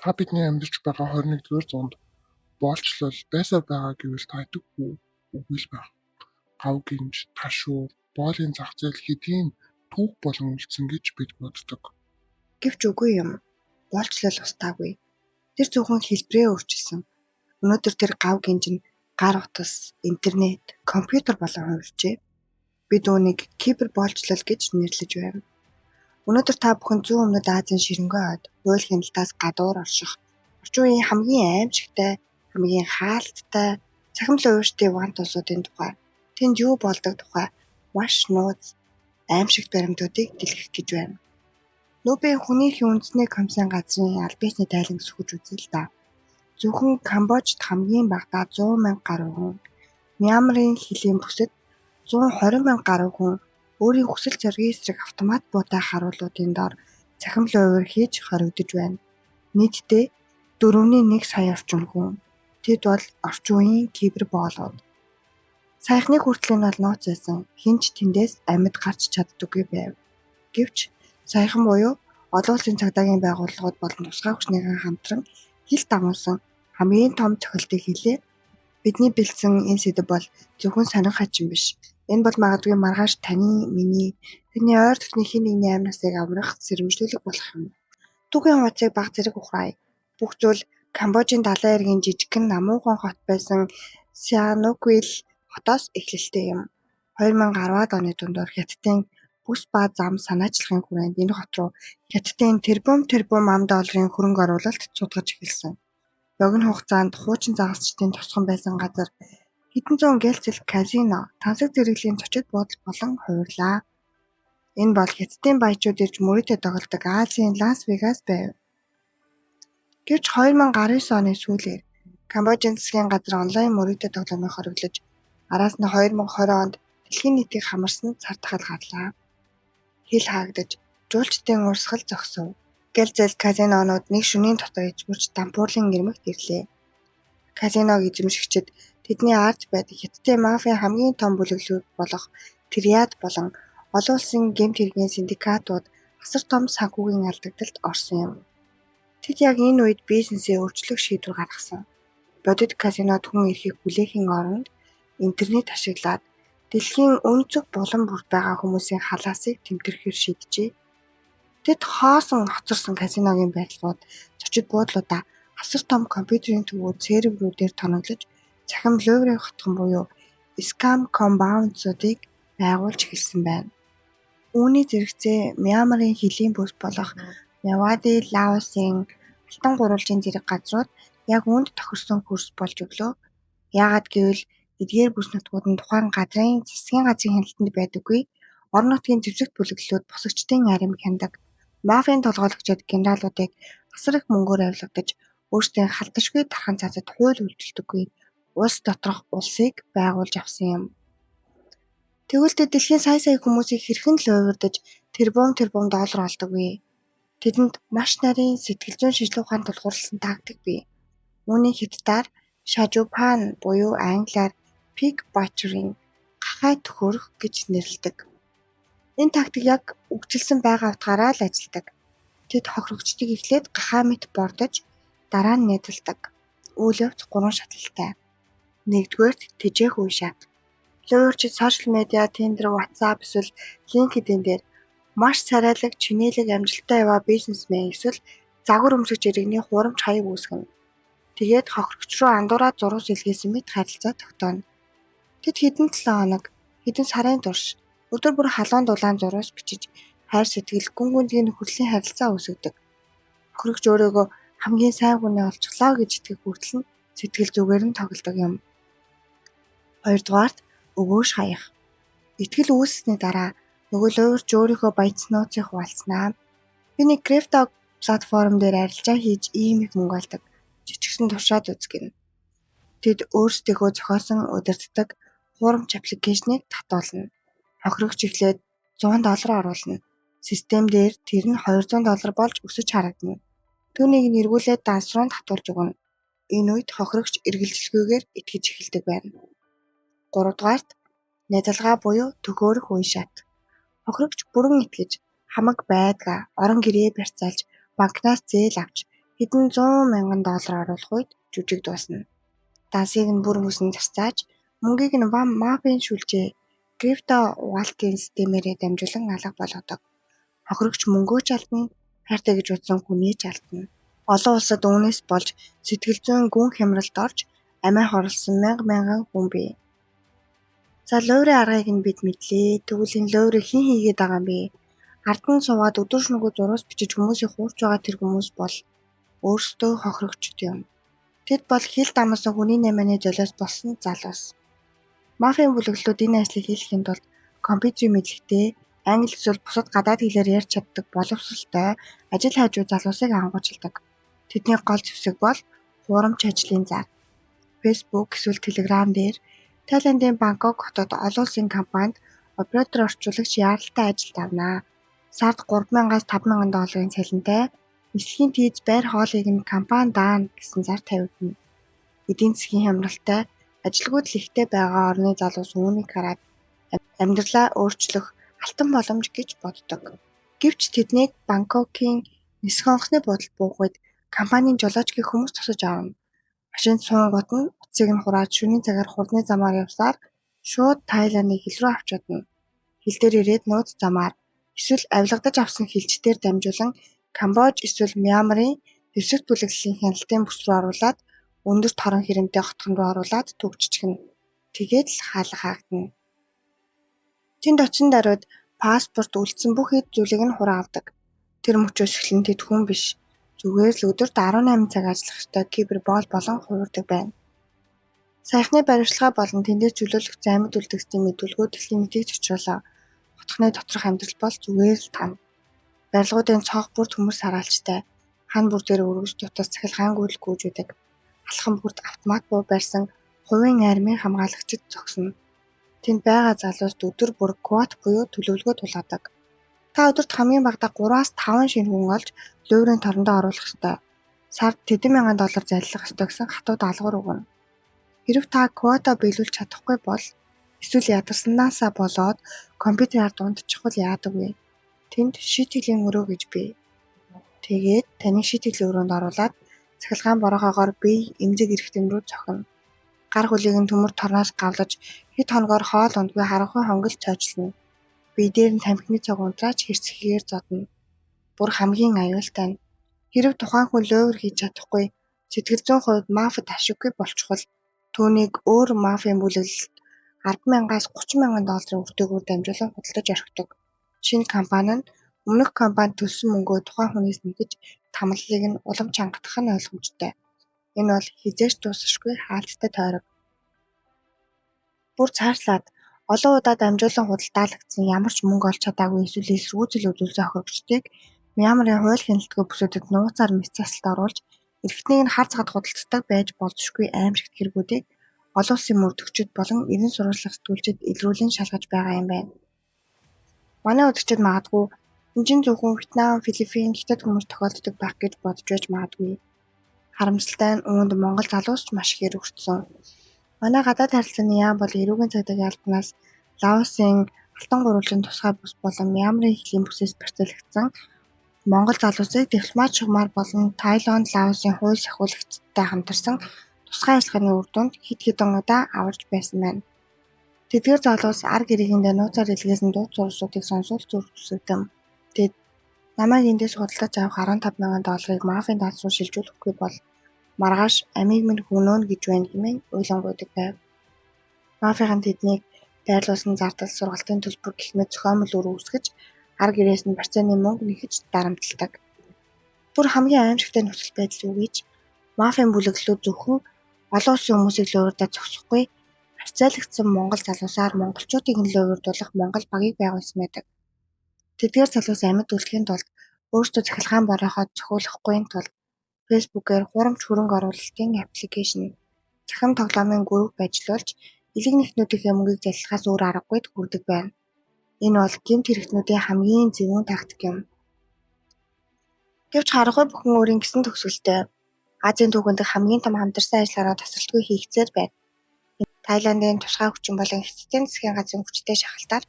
Та бидний амьдарч байгаа 21-р зуунд боолчлол байсаар байгаа гэвэл та итгэхгүй үгүй л байх. Гав гинж, ташуур, боолын зах зээл хэдийн түүх болон үлдсэн гэж бид боддог. Гэвч үгүй юм. Боолчлол устаагүй. Тэр зөвхөн хэлбэрээ өөрчилсөн. Өнөөдөр тэр гав гинж нь гар утас, интернет, компьютер болон хувирчээ. Бид үүнийг кибер боолчлол гэж нэрлэж байна. Өнөөдөр та бүхэн зүүн өмнөд Азийн ширэнгуй хойд хууль хяналтаас гадуур орших, орчин үеийн хамгийн аимшигтай, хамгийн хаалттай, цахимлын уурьштын вант улсуудын тухай, тэнд юу болдог тухай маш нууц аимшигт баримтуудыг дэлгэх гэж байна. Нүүбийн хүний эрхийн үндэсний комиссийн газрын аль биесний тайлан зөвхөж үзье л да. Зөвхөн Камбожд хамгийн багадаа 100,000 гаруй хүн, Мьянмарын хилийн бүсэд 120,000 гаруй хүн өөрийн хүсэл зоригийн эсрэг автомат буутай харуулуудын дор цахимлын уур хийж хоригдож байна. Нийтдээ 4.1 сая орчим хүн. Тэд бол орчин үеийн кибер боолууд. Саяхныг хүртэл нь бол нууц байсан. Хинч тэндээс амьд гарч чаддаггүй байв. Гэвч саяхан буюу олон улсын цагдаагийн байгууллагууд болон тусгай хүчнийхэн хамтран хил дагуулсан хамгийн том цохилтыг хэлээ. Бидний бэлдсэн энэ сэдэв бол зөвхөн сонирх хачин биш. Энэ бол магадгүй маргааш таны, миний, тэрний ойр дотны хэн нэгний амнасыг аврах сэрэмжлүүлэг болох юм. Түүхийн хуудсыг баг зэрэг ухраая. Бүх зүйл Камбожийн далайн эргийн жижигхэн намуухан хот байсан Сиануквил хотоос эхлэлтэй юм. 2010-ад оны дундуур Хятадын бүс ба зам санаачлахын хүрээнд энэ хот руу Хятадын тэрбум ам долларын хөрөнгө оруулалт цугдгаж эхэлсэн. Богино хугацаанд хуучин загасчдын тосгон байсан газар хэдэн зуун гэлцэл казино, тансаг зэрэглийн зочид буудал болон хувирлаа. Энэ бол Хятадын баячууд ирж мөрөдө тоглодог Азийн Лас Вегас байв. Гэвч 2019 оны сүүлээр Камбожийн засгийн газар онлайн мөрөдө тоглоомыг хориглож, араас нь 2020 онд дэлхийн нийтийг хамарсан цартахал гарлаа. Хил хаагдаж, жуулчдын урсгал зогсов. Гэлзэл казинонууд нэг шөнийн дотор ижгүрч дампуурлын ирмэгт ирлээ. Казиног эзэмшигчид тэдний ард байдаг Хятадын мафийн хамгийн том бүлэглүүд болох Триад болон олон улсын гэмт хэргийн синдикатууд асар том санхүүгийн алдагдалд орсон юм. Тэд яг энэ үед бизнесээ өөрчлөх шийдвэр гаргасан. Бодит казинод хүн ирэхийг хүлээхийн оронд интернет ашиглаад дэлхийн өнцөг булан бүрт байгаа хүмүүсийн халаасыг тэмтгэхээр шийджээ. Тэд хоосон хоцорсон казиногийн байрлалууд зочид буудлуудаа асар том компьютерийн төвүүд серверүүдээр тоноглож, цахим луйврын хотхон буюу scam compound-уудыг байгуулж эхэлсэн байна. Үүний зэрэгцээ Мьянмарын хилийн бүс болох Мявади, Лаосын алтан гурвалжийн зэрэг газрууд яг үүнд тохирсон хөрс болж өглөө. Яагаад гэвэл эдгээр бүс нутгууд нь тухайн газрын засгийн газрын хяналтанд байдаггүй, орон нутгийн зэвсэгт бүлэглэлүүд босгочдын аримыг хяндаг, мафийн толгойлогчид генералуудыг асар их мөнгөөр авилгадаж, өөрсдийн халташгүй дархан цаазад хууль үйлдэлдэггүй улс доторх улсыг байгуулж авсан юм. Тэгвэл дэлхийн сая хүмүүсийг хэрхэн л уйвардаж тэрбум доллар олдог вэ? Тэдэнд маш нарийн сэтгэл зүйн шинжилгээ ухаан тулгуурласан тактик бий. Үүний хятадаар Шажупан буюу англиар pig butchering гахай төхөрөх гэж нэрлэдэг. Энэ тактик яг үгжилсэн байгаа утгаараа л ажилладаг. Тэд хохирогчдыг эхлээд гахай мэт бордож, дараа нь нэдэлдэг. Үйл явц 3 шатлалтай. Нэгдүгээрт тэжээх үе шат. Луйварчид сошиал медиа, Tinder, WhatsApp эсвэл LinkedIn дээр маш царайлаг, чинээлэг амжилттай яваа бизнесмен эсвэл загвар өмсгч иргэний хурамч хаяг үүсгэнэ. Тэгээд хохирогч руу андуураад зураг илгээсэн мэт харилцаа тогтооно. Тэд хэдэн 7 хоног, хэдэн сарын турш өдөр бүр халуун дулаан зурвас бичиж, хайр сэтгэл, гүн гүнзгий нөхөрлөлийн харилцаа үүсгэдэг. Хохирогч өөрийгөө хамгийн сайн хүнээ олчихлоо гэж итгэх хүртэл нь сэтгэл зүгээр нь тоглодог юм. Хоёрдугаарт өгөөш хаях. Итгэл үүссэний дараа нөгөө луйварч өөрийнхөө баяц нууцыг хуваалцнаа. Би нэг крипто платформ дээр арилжаа хийж ийм их мөнгө олдог. Жижигсэн туршаад үзгэнэ. Тэд өөрсдийнхөө зохиосон удирддаг хуурамч аппликейшнийг татуулна. Хохирогч эхлээд $100 оруулна. Систем дээр тэр нь $200 болж өсөж харагдана. Түүнийг нэргүүлээд дансруунд татуулж өгнө. Энэ үед хохирогч эргэлзэлгүйгээр итгэж эхэлдэг байна. 3-дугаарт найзалгаа буюу төхөөрөх үе шат. Хохирогч бүрэн итгэж хамаг байдгаа орон гэрээ барьцаалж банкнаас зээл авч хэдэн $100 мянган оруулах үед жүжиг дуусна. Дансыг нь бүр хүснэ засааж мөнгийг нь мафийн шүлжээ крипто валютын системээрээ дамжуулан алга болгодог. Хохирогч мөнгөө ч алдна, хайртай гэж бодсон хүнийг ч алдна. Олон улсад үүнээс болж сэтгэл зүйн гүн хямралд орж амиа хорлсон мянган хүн бий. За луйрын аргыг нь бид мэдлээ. Тэгвэл энэ луйрыг хэн хийгээд байгаа юм бэ? Ард нь суугаад өдөр шөнөгүй зурвас бичиж хүмүүсийг хуурч байгаа тэр хүмүүс бол өөрсдөө хохирогчд юм. Тэд бол хил дамсан хүний наймааны золиос болсон залуус. Мафийн бүлэглэлүүд энэ ажлыг хийхин тулд компьютерийн мэдлэгтэй, англи эсвэл бусад гадаад хэлээр ярьж чаддаг боловсролтой ажил хайжуу залуусыг ангуучилдаг. Тэдний гол зэвсэг бол хуурамч ажлын зар. Facebook эсвэл Telegram дээр Тайландын Бангкок хотод олон улсын компанид оператор орчуулагч яаралтай ажилд авнаа. Сард $3,000-аас $5,000 цалинтай нислэгийн тийз байр хоолыг нь компани даана гэсэн зар тавигдана. Эдийн засгийн хямралтай ажилгүйд л ихтэй байгаа орны залуус үүнийг хараад амьдралаа өөрчлөх алтан боломж гэж боддог. Гэвч тэднийг Бангкокийн нисэх онгоцны буудалд буугаад компанийн жолооч гэх хүмүүс тусаж авна. Машинд суунгууд нь утсыг нь хураад шөнийн цагаар хурдны замаар явсаар шууд Тайландын хил рүү авч чадна. Хил дээр ирээд нууц замаар эсвэл авилгадаж авсан хилчдээр дамжуулан Камбож эсвэл Мьянмарын дэвсгэр бүлэглэлийн хяналтын бүс рүү оруулаад өндөр торон хэрэмтэй хотхон руу оруулаад төгжчихнэ. Тэгээд л хаалга хаагдана. Тэнд очин даруйд паспорт үлдсэн бүх эд зүйлийг нь хураа авдаг. Тэр мөчөөс эхлэн тэд хүн биш. Зүгээр л өдөрт 18 цаг ажиллах ёстой кибербол болон хуурдаг байна. Саяхны баримтлагаа болон тэндээс чөлөөлөх займд үлдгэсний мэдүүлгүүд дэлхийн мэдээж очруулаа. Хотхны доторх амьдрал бол зүгээр л тань. Барилгуудын цонх бүрд хүмүүс хараалцтай. Хан бүр дээр өргөж дутас цахилгаангүй л гүйжүүдэг. Алхам бүрд автомат буу барьсан хувийн армийн хамгаалагчид зогсно. Тэнд байгаа залуусд өдөр бүр квот буюу төлөвлөгөө тулгадаг. Та өдөрт хамгийн багадаа 3-аас 5 шинэ хүн олж луйрын торондоо оруулах ёстой. Сард $10,000 зайлах ёстой гэсэн хатуу даалгавар өгнө. Хэрэв та квота биелүүлж чадахгүй бол эсвэл ядарсанаасаа болоод компьютераар дундчихвал яадаг вэ? Тэнд шийтгэлийн өрөө гэж бий. Тэгээд таны шийтгэлийн өрөөнд оруулаад цахилгаан бороогоогоор бие эмзэг эрхтэн рүү цохино. Гар хөлийг нь төмөр торноос гавлаж хэд хоногоор хоол ундгүй харанхуй хонгил цойжлно. Бие дээр нь тамхины цаг унтраач хэрцгийгээр зодно. Бүр хамгийн аюултай нь хэрэв тухайн хүн луйр хийж чадахгүй сэтгэл зүйн хувьд мафид ашиггүй болчихвол түүнийг өөр мафийн бүлэглэлд $10,000-аас $30,000 өртөөгөөр дамжуулан худалдаж орхидог. Шинэ компани нь өмнөх компанид төлсөн мөнгөө тухайн хүнээс нэгж тамлалыг нь улам чангадах нь ойлгомжтой. Энэ бол хизээч дуусахгүй хаалттай тойрог. Бүр цаашлаад олон удаа дамжуулан худалдаалагдсан ямар ч мөнгө олж чадаагүй эсвэл эсэргүүцэл үзүүлсэн хохирогчдыг Мьянмарын хууль хяналтгүй бүсүүдэд нууцаар мэс засалд оруулж эрхтнийг нь хар цагад худалддаг байж болзошгүй аимшигт хэрэгүүдийг олон улсын мөрдөгчид болон эрен сурвалжлах сэтгүүлчид илрүүлэн шалгаж байгаа юм байна. Манай үзэгчид магадгүй энэ чинь зөвхөн Вьетнам, Филиппин, Хятад хүмүүс тохиолддог байх гэж бодож байж магадгүй. Харамсалтай нь үүнд Монгол залуус ч маш их өргөцсөн. Манай гадаад харилцааны яам бол эрүүгийн цагдаагийн албанаас Лаосын алтан гурвалжин тусгай бүс болон Мьянмарын хилийн бүсээс барьцаалагдсан Монгол залуусыг дипломат шугамар болон Тайланд, Лаосын хууль сахиулагчдтай хамтарсан тусгай ажиллагааны үр дүнд хэд хэдэн удаа аварж байсан байна. Тэдгээр залуус ар гэрээгэндээ нууцаар илгээсэн дуу зурсуудыг сонсвол зүрхсэгдэм. Тэд намайг эндээс худалдаж авах $15,000-ыг мафийн даалс руу шилжүүлэхгүй бол маргааш амийг минь хөнөөнө гэж байна хэмээн уйлангуйдаг байв. Мафийн тэднийг дайрлуулсан зардал сургалтын төлбөр гэх мэт зохиомжл үүсгэж ар гэрээс нь барьцааны мөнгө нэхэж дарамтлагдаг. Бүр хамгийн аимшигтай нөхцөл байдал юу гэж мафийн бүлэглэлүүд зөвхөн олон улсын хүмүүсийг луйрдаад зогсохгүй барьцаалагдсан монгол залуусаар монголчуудыг нь луйрдуулах монгол багийг байгуулсан байдаг. Тэдгээр залуус амьд үлдэхийн тулд өөрсдөө цахилгаан бороохоо зохиулахгүй тулд Facebook-ээр хуурамч хөрөнгө оруулалтын аппликейшн, цахим тоглоомын групп ажиллуулж элэг нэгтнүүдийнхээ мөнгийг залхахаас өөр аргагүй хүрдэг байна. Энэ бол гэмт хэрэгтнүүдийн хамгийн зөвүүн тактик юм. Гэвч харанхуй бүхэн өөрийн гэсэн төгсгөлтэй Азийн түүхэнд хамгийн том хамтарсан ажиллагаараа тасралтгүй хийгцээр байна. Тайландын тусгай хүчин болон Хятадын засгийн газрын хүчтэй шахалтаар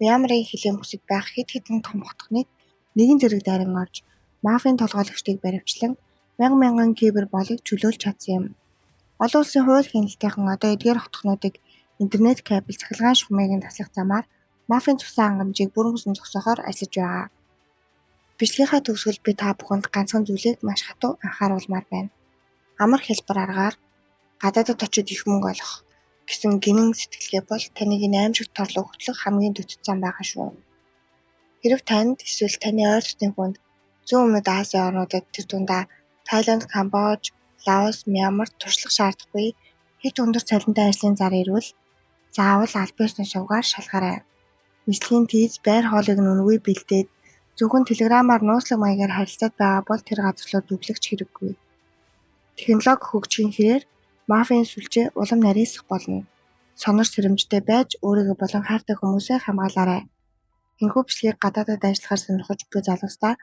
Мьянмарын хилийн бүсэд байх хэд хэдэн том хотхныг нэгэн зэрэг дайран орж мафийн толгойлогчдыг баривчлан мянган кибер болыг чөлөөлж чадсан юм. Олон улсын хууль хяналтынхан одоо эдгээр хотхнуудыг интернет кабель цахилгаан шугамыг таслах замаар мафийн цусан хангамжийг бүрэн хүсэн зогсоохоор асиж байгаа. Бичлэгийнхаа төгсгөл би та бүхэнд ганцхан зүйлийг маш хатуу анхааруулмаар байна. Амар хэлбэр аргаар гадаадд очиж их мөнгө олох гэсэн гинэн сэтгэлгээ бол таныг энэ аимшигт торлог хөтлөх хамгийн дөцөд зам байгаа шүү. Хэрв танд эсвэл таны ойр дотны хүнд зүүн өмнөд Азийн орнуудад тэр дундаа Тайланд, Камбож, Лаос, Мьянмарт туршлах шаардахгүй хэд өндөр цалинтай ажлын зар ирвэл заавал Альбертын шавгаар шалгаарай. Нислэгийн тийз байр хоолыг нь үнэгүй бэлдээд зөвхөн телеграмаар нууцлаг маягаар харилцаад байгаа бол тэр газарлуу дүглэгч хэрэггүй. Технологи хөгжихийн хэрээр мафийн сүлжээ улам нарийсах болно. Сонор сэрэмжтэй байж өөрийгөө болон хайртай хүмүүсээ хамгаалаарай. Энэхүү бичлэгийг гадаадад ажиллахаар сонирхож буй залуустай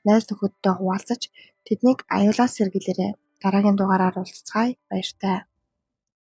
найз нөхөдтэй хуваалцаж тэднийг аюулаас сэргийлээрэй. Дараагийн дугаараар уулзцаая. Баяртай.